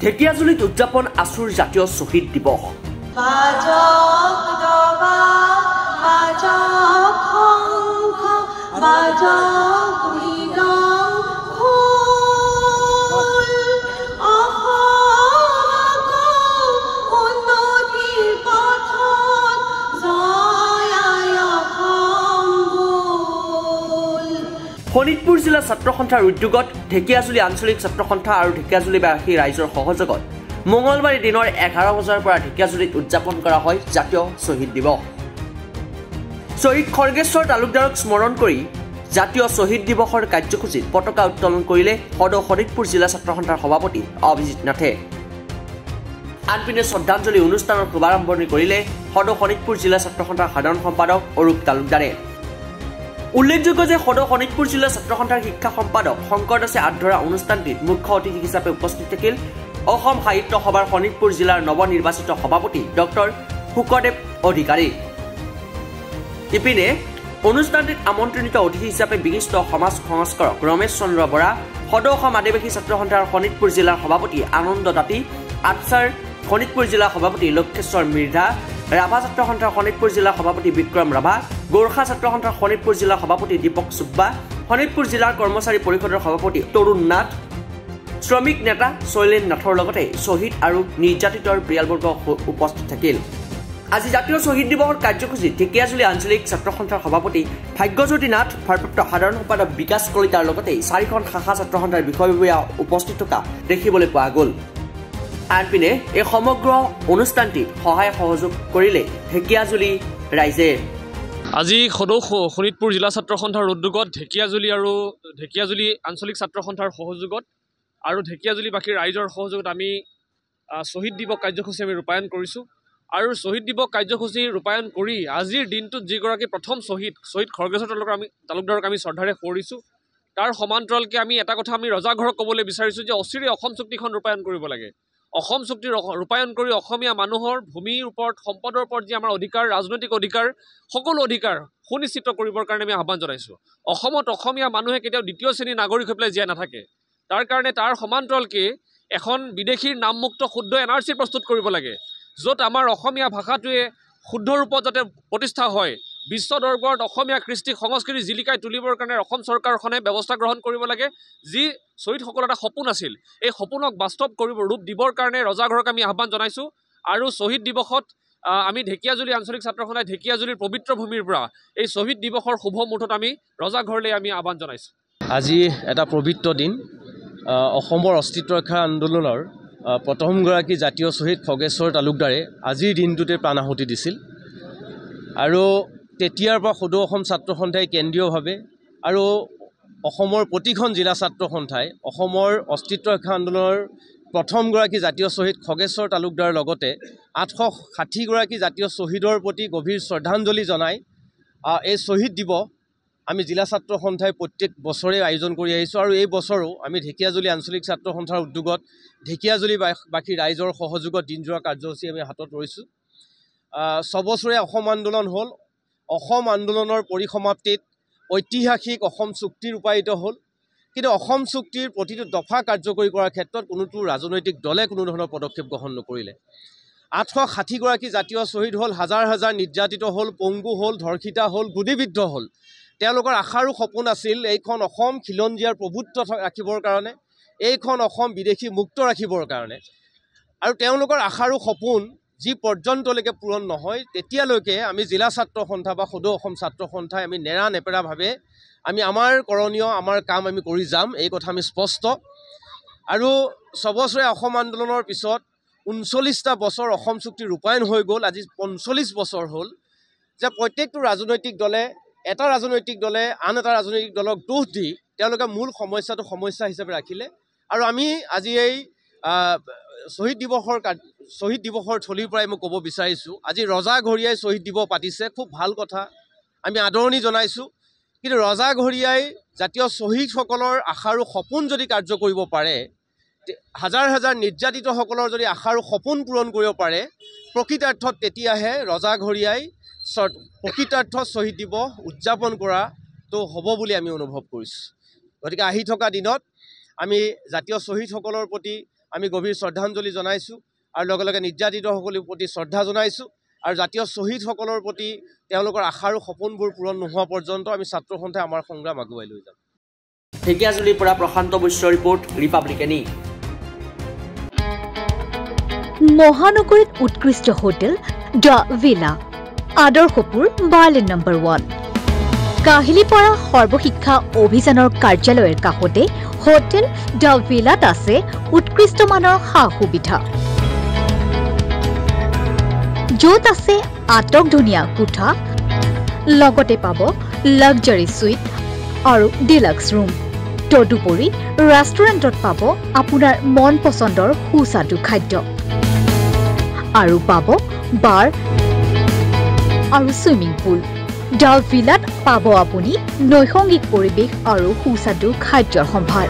ঢেকিয়াজুলিত উদযাপন আছুৰ জাতীয় শ্বহীদ দিৱস। শোণিতপুৰ জিলা ছাত্ৰ সন্থাৰ উদ্যোগত ঢেকিয়াজুলি আঞ্চলিক ছাত্ৰ সন্থা আৰু ঢেকিয়াজুলিবাসী ৰাইজৰ সহযোগত মঙলবাৰে দিনৰ 11 বজাৰ পৰা ঢেকিয়াজুলিত উদযাপন কৰা হয় জাতীয় শ্বহীদ দিৱস। শ্বহীদ খৰ্গেশ্বৰ তালুকদাৰক স্মৰণ কৰি জাতীয় শ্বহীদ দিৱসৰ কাৰ্যসূচীত পতাকা উত্তোলন কৰিলে সদৌ শোণিতপুৰ জিলা ছাত্ৰ সন্থাৰ সভাপতি অভিজিত নাথে। আনপিনে শ্ৰদ্ধাঞ্জলি অনুষ্ঠানৰ শুভাৰম্ভণি কৰিলে সদৌ শোণিতপুৰ জিলা ছাত্ৰ সন্থাৰ সাধাৰণ সম্পাদক অৰূপ তালুকদাৰে। উল্লেখযোগ্য যে সদৌ শোণিতপুৰ জিলা ছাত্ৰ সন্থাৰ শিক্ষা সম্পাদক শংকৰ দাসে আগধৰা অনুষ্ঠানটিত মুখ্য অতিথি হিচাপে উপস্থিত থাকিল অসম সাহিত্য সভাৰ শোণিতপুৰ জিলাৰ নৱনিৰ্বাচিত সভাপতি ডক্টৰ শুকদেৱ অধিকাৰী। ইপিনে অনুষ্ঠানটিত আমন্ত্ৰিত অতিথি হিচাপে বিশিষ্ট সমাজ সংস্কাৰক ৰমেশ চন্দ্ৰ বৰা, সদৌ অসম আদিবাসী ছাত্ৰ সন্থাৰ শোণিতপুৰ জিলাৰ সভাপতি আনন্দ তাঁতী, আটছাৰ শোণিতপুৰ জিলা সভাপতি লক্ষেশ্বৰ মিৰ্ধা, ৰাভা ছাত্ৰ সন্থাৰ শোণিতপুৰ জিলা সভাপতি বিক্ৰম ৰাভা, গোৰ্খা ছাত্ৰ সন্থাৰ শোণিতপুৰ জিলা সভাপতি দীপক চুব্বা, শোণিতপুৰ জিলাৰ কৰ্মচাৰী পৰিষদৰ সভাপতি তৰুণ নাথ, শ্ৰমিক নেতা শৈলেন নাথৰ লগতে শ্বহীদ আৰু নিৰ্যাতিতৰ পৰিয়ালবৰ্গ উপস্থিত থাকিল। আজি জাতীয় শ্বহীদ দিৱসৰ কাৰ্যসূচীত ঢেকিয়াজুলি আঞ্চলিক ছাত্ৰ সন্থাৰ সভাপতি ভাগ্যজ্যোতি নাথ, ভাৰপ্ৰাপ্ত সাধাৰণ সম্পাদক বিকাশ কলিতাৰ লগতে 4খন শাখা ছাত্ৰ সন্থাৰ বিষয়ববীয়া উপস্থিত থকা দেখিবলৈ পোৱা গ'ল। আনপিনে এই সমগ্ৰ অনুষ্ঠানটিত সহায় সহযোগ কৰিলে ঢেকিয়াজুলি ৰাইজে। আজি সদৌ শোণিতপুৰ জিলা ছাত্ৰ সন্থাৰ উদ্যোগত ঢেকিয়াজুলি আঞ্চলিক ছাত্ৰ সন্থাৰ সহযোগত আৰু ঢেকিয়াজুলিবাসীৰ ৰাইজৰ সহযোগত আমি শ্বহীদ দিৱস কাৰ্যসূচী আমি ৰূপায়ণ কৰিছোঁ। আৰু শ্বহীদ দিৱস কাৰ্যসূচী ৰূপায়ণ কৰি আজিৰ দিনটোত যিগৰাকী প্ৰথম শ্বহীদ খৰ্গেশ্বৰ তালুকদাৰক আমি শ্ৰদ্ধাৰে সোঁৱৰিছোঁ। তাৰ সমান্তৰালকৈ আমি এটা কথা আমি ৰজাঘৰক ক'বলৈ বিচাৰিছোঁ যে অচিৰে অসম চুক্তিখন ৰূপায়ণ কৰিব লাগে। অসম চুক্তি ৰূপায়ণ কৰি অসমীয়া মানুহৰ ভূমিৰ ওপৰত, সম্পদৰ ওপৰত যি আমাৰ অধিকাৰ, ৰাজনৈতিক অধিকাৰ, সকলো অধিকাৰ সুনিশ্চিত কৰিবৰ কাৰণে আমি আহ্বান জনাইছোঁ। অসমত অসমীয়া মানুহে কেতিয়াও দ্বিতীয় শ্ৰেণীৰ নাগৰিক হৈ পেলাই জীয়াই নাথাকে। তাৰ কাৰণে তাৰ সমান্তৰালকৈ এখন বিদেশীৰ নামমুক্ত শুদ্ধ NRC প্ৰস্তুত কৰিব লাগে, য'ত আমাৰ অসমীয়া ভাষাটোৱে শুদ্ধ ৰূপত যাতে প্ৰতিষ্ঠা হয়। বিশ্ব দৰবাৰত অসমীয়া কৃষ্টি সংস্কৃতি জিলিকাই তুলিবৰ কাৰণে অসম চৰকাৰখনে ব্যৱস্থা গ্ৰহণ কৰিব লাগে। যি শ্বহীদসকলৰ এটা সপোন আছিল, এই সপোনক বাস্তৱ ৰূপ দিবৰ কাৰণে ৰজাঘৰক আমি আহ্বান জনাইছোঁ। আৰু শ্বহীদ দিৱসত আমি ঢেকিয়াজুলি আঞ্চলিক ছাত্ৰ সন্থাই ঢেকিয়াজুলিৰ পবিত্ৰ ভূমিৰ পৰা এই শ্বহীদ দিৱসৰ শুভ মুহূৰ্তত আমি ৰজাঘৰলৈ আমি আহ্বান জনাইছোঁ। আজি এটা পবিত্ৰ দিন। অসমৰ অস্তিত্ব ৰক্ষা আন্দোলনৰ প্ৰথমগৰাকী জাতীয় শ্বহীদ খৰ্গেশ্বৰ তালুকদাৰে আজিৰ দিনটোতে প্ৰাণ আহুতি দিছিল। আৰু তেতিয়াৰ পৰা সদৌ অসম ছাত্ৰ সন্থাই কেন্দ্ৰীয়ভাৱে আৰু অসমৰ প্ৰতিখন জিলা ছাত্ৰ সন্থাই অসমৰ অস্তিত্ব ৰক্ষা আন্দোলনৰ প্ৰথমগৰাকী জাতীয় শ্বহীদ খৰ্গেশ্বৰ তালুকদাৰৰ লগতে 860গৰাকী জাতীয় শ্বহীদৰ প্ৰতি গভীৰ শ্ৰদ্ধাঞ্জলি জনাই এই শ্বহীদ দিৱস আমি জিলা ছাত্ৰ সন্থাই প্ৰত্যেক বছৰে আয়োজন কৰি আহিছোঁ। আৰু এই বছৰো আমি ঢেকিয়াজুলি আঞ্চলিক ছাত্ৰ সন্থাৰ উদ্যোগত ঢেকিয়াজুলিবাসী ৰাইজৰ সহযোগত দিনজোৰা কাৰ্যসূচী আমি হাতত লৈছোঁ। 6 বছৰীয়া অসম আন্দোলন হ'ল। অসম আন্দোলনৰ পৰিসমাপ্তিত ঐতিহাসিক অসম চুক্তি ৰূপায়িত হ'ল। কিন্তু অসম চুক্তিৰ প্ৰতিটো দফা কাৰ্যকৰী কৰাৰ ক্ষেত্ৰত কোনোটো ৰাজনৈতিক দলে কোনো ধৰণৰ পদক্ষেপ গ্ৰহণ নকৰিলে। 860গৰাকী জাতীয় শ্বহীদ হ'ল, হাজাৰ হাজাৰ নিৰ্যাতিত হ'ল, পংগু হ'ল, ধৰ্ষিতা হ'ল, গুলিবিদ্ধ হ'ল। তেওঁলোকৰ আশাৰো সপোন আছিল এইখন অসম খিলঞ্জীয়াৰ প্ৰভুত্ব ৰাখিবৰ কাৰণে, এইখন অসম বিদেশী মুক্ত ৰাখিবৰ কাৰণে। আৰু তেওঁলোকৰ আশাৰো সপোন যি পৰ্যন্তলৈকে পূৰণ নহয়, তেতিয়ালৈকে আমি জিলা ছাত্ৰ সন্থা বা সদৌ অসম ছাত্ৰ সন্থাই আমি নেৰানেপেৰাভাৱে আমি আমাৰ কৰণীয় আমাৰ কাম আমি কৰি যাম, এই কথা আমি স্পষ্ট। আৰু 6 বছৰীয়া অসম আন্দোলনৰ পিছত 39টা বছৰ অসম চুক্তি ৰূপায়ণ হৈ গ'ল। আজি 45 বছৰ হ'ল যে প্ৰত্যেকটো ৰাজনৈতিক দলে এটা ৰাজনৈতিক দলে আন এটা ৰাজনৈতিক দলক দোষ দি তেওঁলোকে মূল সমস্যাটো সমস্যা হিচাপে ৰাখিলে। আৰু আমি আজি এই শ্বহীদ দিৱসৰ থলীৰ পৰাই মই ক'ব বিচাৰিছোঁ, আজি ৰজাঘৰীয়াই শ্বহীদ দিৱস পাতিছে, খুব ভাল কথা, আমি আদৰণি জনাইছোঁ। কিন্তু ৰজাঘৰীয়াই জাতীয় শ্বহীদসকলৰ আশা আৰু সপোন যদি কাৰ্য কৰিব পাৰে, হাজাৰ হাজাৰ নিৰ্যাতিতসকলৰ যদি আশা আৰু সপোন পূৰণ কৰিব পাৰে, প্ৰকৃতাৰ্থত তেতিয়াহে ৰজাঘৰীয়াই প্ৰকৃতাৰ্থত শ্বহীদ দিৱস উদযাপন কৰাটো হ'ব বুলি আমি অনুভৱ কৰিছোঁ। গতিকে আহি থকা দিনত আমি জাতীয় শ্বহীদসকলৰ প্ৰতি আমি গভীৰ শ্ৰদ্ধাঞ্জলি জনাইছোঁ আৰু লগে লগে নিৰ্যাতিতসকলৰ প্ৰতি শ্ৰদ্ধা জনাইছোঁ আৰু জাতীয় শ্বহীদসকলৰ প্ৰতি তেওঁলোকৰ আশা আৰু সপোনবোৰ পূৰণ নোহোৱা পৰ্যন্ত আমি ছাত্ৰ সন্থাই আমাৰ সংগ্ৰাম আগুৱাই লৈ যাম। ঢেকীয়াজুলিৰ পৰা প্ৰশান্ত বৈশ্যৰ ৰিপৰ্ট, ৰিপাব্লিকানী। মহানগৰীত উৎকৃষ্ট হোটেল দ্য ভিলা, আদৰ্শপুৰ বাৰ্লিন নম্বৰ 1। কাহিলীপাৰা সৰ্বশিক্ষা অভিযানৰ কাৰ্যালয়ৰ কাষতে হোটেল দ্য ভিলাত আছে উৎকৃষ্ট মানৰ সা সুবিধা, য'ত আছে আটকধুনীয়া কোঠা, লগতে পাব লাক্সাৰী সুইট আৰু ডিলাক্স ৰুম। তদুপৰি ৰেষ্টুৰেণ্টত পাব আপোনাৰ মন পচন্দৰ সুস্বাদু খাদ্য আৰু পাব বাৰ আৰু ছুইমিং পুল। দ্য ভিলাত পাব আপুনি নৈসংগিক পৰিৱেশ আৰু সুস্বাদু খাদ্যৰ সম্ভাৰ।